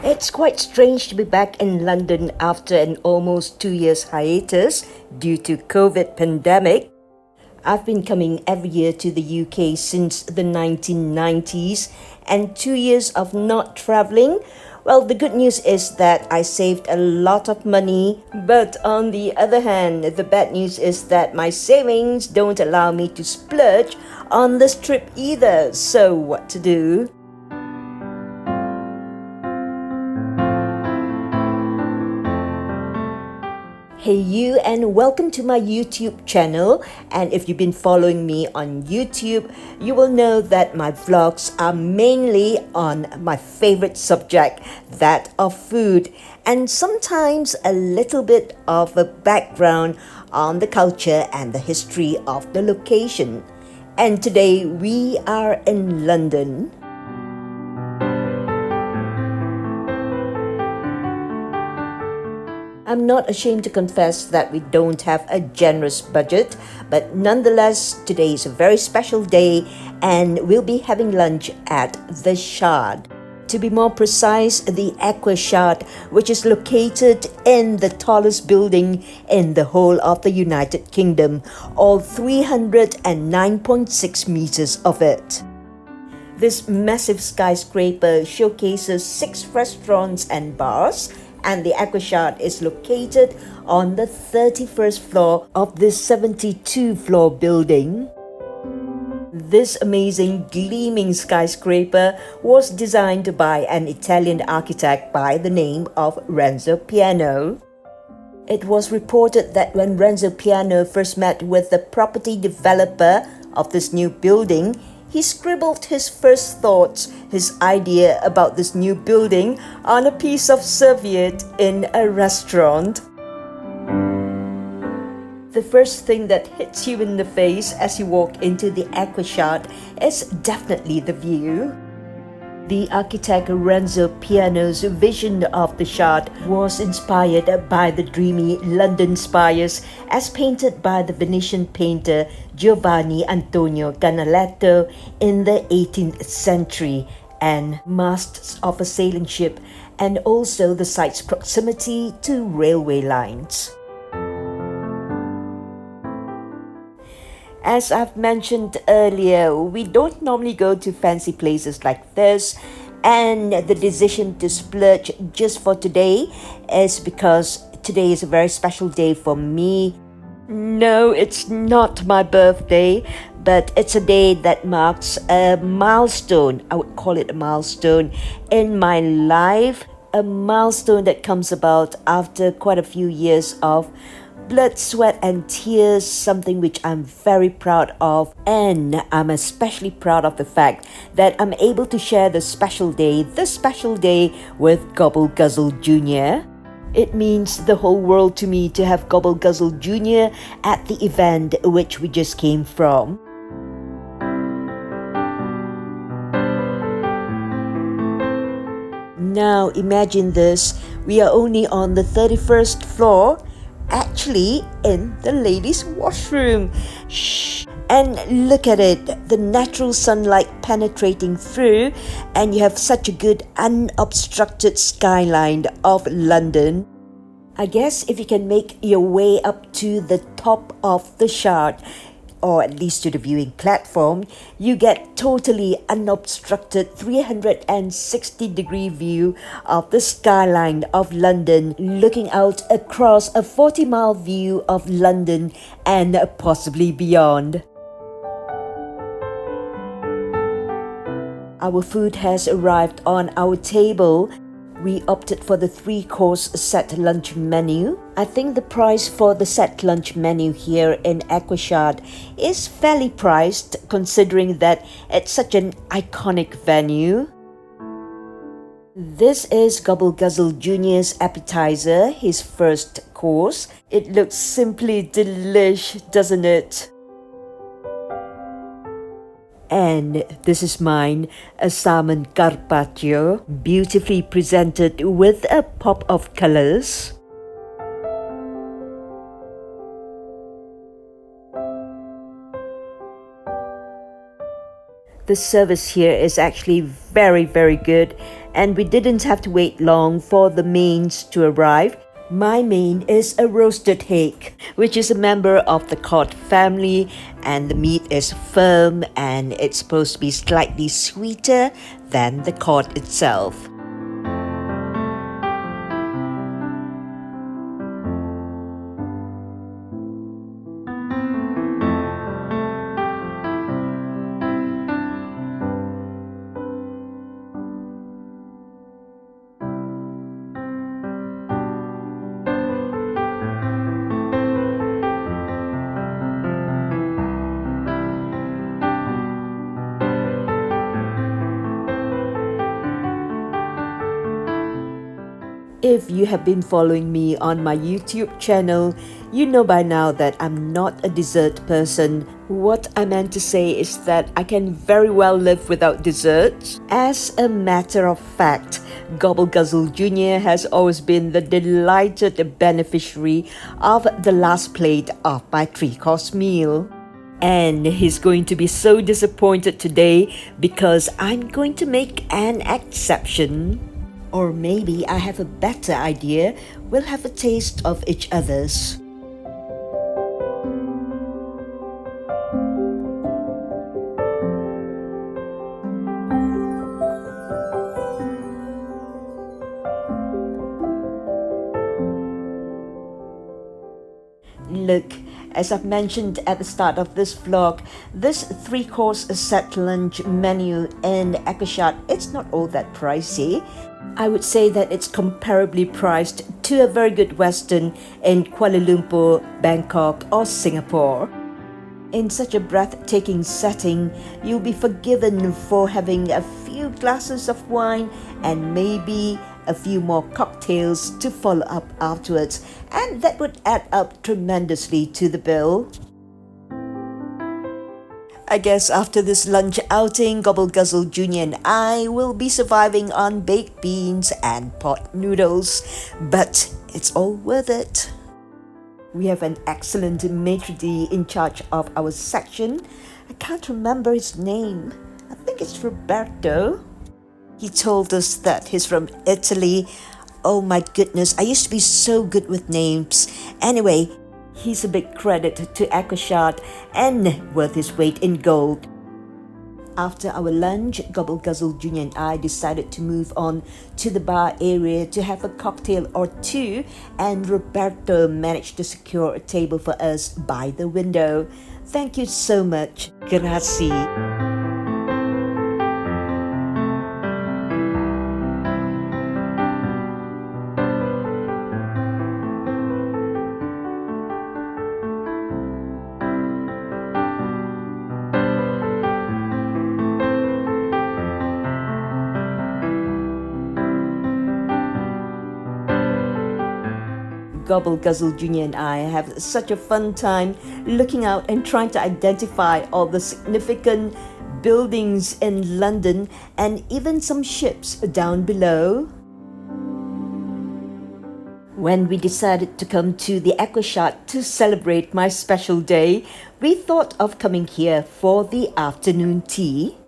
It's quite strange to be back in London after an almost 2 years hiatus due to COVID pandemic. I've been coming every year to the UK since the 1990s, and 2 years of not traveling. Well, the good news is that I saved a lot of money, but on the other hand, the bad news is that my savings don't allow me to splurge on this trip either. So what to do? Hey you, and welcome to my YouTube channel. And if you've been following me on YouTube, you will know that my vlogs are mainly on my favorite subject, that of food, and sometimes a little bit of a background on the culture and the history of the location. And today we are in London. I'm not ashamed to confess that we don't have a generous budget, but nonetheless, today is a very special day and we'll be having lunch at the Shard. To be more precise, the AQUASHARD, which is located in the tallest building in the whole of the United Kingdom, all 309.6 meters of it. This massive skyscraper showcases 6 restaurants and bars, and the AQUASHARD is located on the 31st floor of this 72-floor building. This amazing gleaming skyscraper was designed by an Italian architect by the name of Renzo Piano. It was reported that when Renzo Piano first met with the property developer of this new building, he scribbled his first thoughts, his idea about this new building, on a piece of serviette in a restaurant. The first thing that hits you in the face as you walk into the AQUASHARD is definitely the view. The architect Renzo Piano's vision of the Shard was inspired by the dreamy London spires as painted by the Venetian painter Giovanni Antonio Canaletto in the 18th century, and masts of a sailing ship, and also the site's proximity to railway lines. As I've mentioned earlier, we don't normally go to fancy places like this, and the decision to splurge just for today is because today is a very special day for me. No, it's not my birthday, but it's a day that marks a milestone. I would call it a milestone in my life, a milestone that comes about after quite a few years of blood, sweat and tears, something which I'm very proud of, and I'm especially proud of the fact that I'm able to share this special day with Gobble Guzzle Jr. It means the whole world to me to have Gobble Guzzle Jr. at the event which we just came from. Now imagine this, we are only on the 31st floor, actually in the ladies' washroom. Shh! And look at it, the natural sunlight penetrating through, and you have such a good unobstructed skyline of London. I guess if you can make your way up to the top of the Shard, or at least to the viewing platform, you get totally unobstructed 360-degree view of the skyline of London, looking out across a 40-mile view of London and possibly beyond. Our food has arrived on our table. We opted for the 3-course set lunch menu. I think the price for the set lunch menu here in AQUASHARD is fairly priced, considering that it's such an iconic venue. This is Gobble Guzzle Jr.'s appetizer, his first course. It looks simply delish, doesn't it? And this is mine, a salmon carpaccio, beautifully presented with a pop of colors. The service here is actually very good, and we didn't have to wait long for the mains to arrive. My main is a roasted hake, which is a member of the cod family, and the meat is firm and it's supposed to be slightly sweeter than the cod itself. If you have been following me on my YouTube channel, you know by now that I'm not a dessert person. What I meant to say is that I can very well live without desserts. As a matter of fact, Gobble Guzzle Jr. has always been the delighted beneficiary of the last plate of my 3-course meal. And he's going to be so disappointed today because I'm going to make an exception. Or maybe I have a better idea. We'll have a taste of each other's. Look, as I've mentioned at the start of this vlog, this 3-course set lunch menu in AQUASHARD, it's not all that pricey. I would say that it's comparably priced to a very good Western in Kuala Lumpur, Bangkok or Singapore. In such a breathtaking setting, you'll be forgiven for having a few glasses of wine and maybe a few more cocktails to follow up afterwards, and that would add up tremendously to the bill. I guess after this lunch outing, Gobble Guzzle Jr. and I will be surviving on baked beans and pot noodles, but it's all worth it. We have an excellent maitre d' in charge of our section. I can't remember his name. I think it's Roberto. He told us that he's from Italy. Oh my goodness, I used to be so good with names. Anyway, he's a big credit to AQUASHARD and worth his weight in gold. After our lunch, Gobble Guzzle Jr. and I decided to move on to the bar area to have a cocktail or two, and Roberto managed to secure a table for us by the window. Thank you so much. Grazie. Gobble Guzzle Jr. and I have such a fun time looking out and trying to identify all the significant buildings in London and even some ships down below. When we decided to come to the AQUASHARD to celebrate my special day, we thought of coming here for the afternoon tea.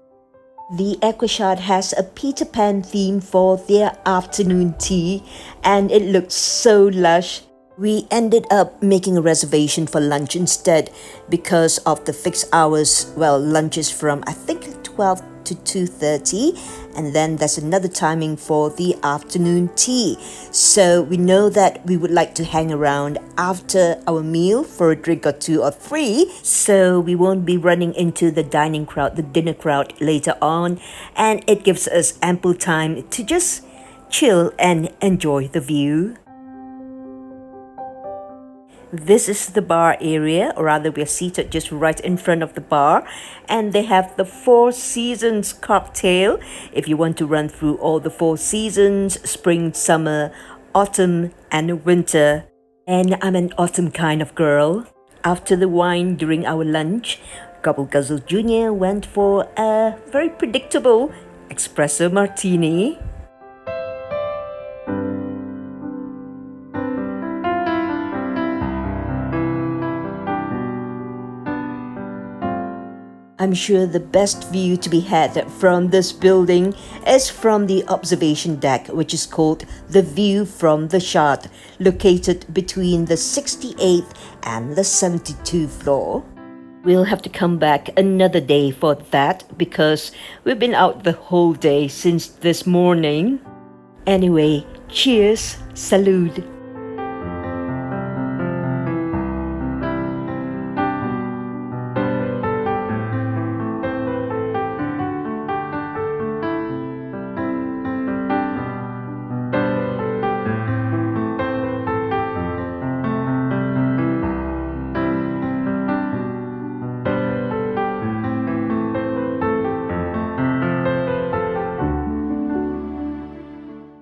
The AQUASHARD has a Peter Pan theme for their afternoon tea, and it looks so lush. We ended up making a reservation for lunch instead because of the fixed hours. Well, lunch is from I think 12 to 2:30, and then there's another timing for the afternoon tea. So we know that we would like to hang around after our meal for a drink or two or three, so we won't be running into the dining crowd, the dinner crowd later on, and it gives us ample time to just chill and enjoy the view. This is the bar area, or rather we're seated just right in front of the bar, and they have the Four Seasons cocktail if you want to run through all the four seasons: spring, summer, autumn, and winter. And I'm an autumn kind of girl. After the wine during our lunch, Gobble Guzzle Jr. went for a very predictable espresso martini. I'm sure the best view to be had from this building is from the observation deck, which is called the View from the Shard, located between the 68th and the 72th floor. We'll have to come back another day for that because we've been out the whole day since this morning. Anyway, cheers, salud.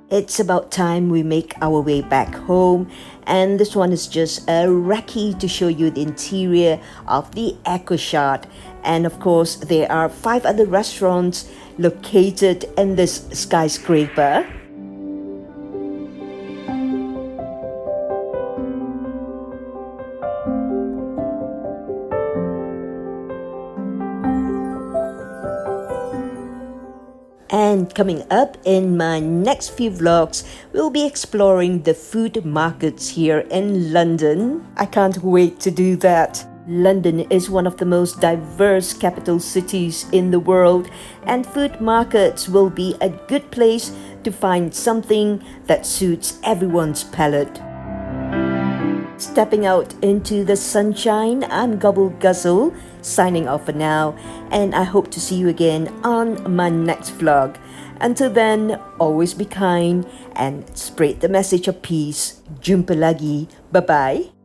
It's about time we make our way back home, and this one is just a recce to show you the interior of the AQUASHARD. And of course, there are 5 other restaurants located in this skyscraper. And coming up in my next few vlogs, we'll be exploring the food markets here in London. I can't wait to do that. London is one of the most diverse capital cities in the world, and food markets will be a good place to find something that suits everyone's palate. Stepping out into the sunshine, I'm Gobble Guzzle, signing off for now, and I hope to see you again on my next vlog. Until then, always be kind and spread the message of peace. Jumpa lagi. Bye-bye.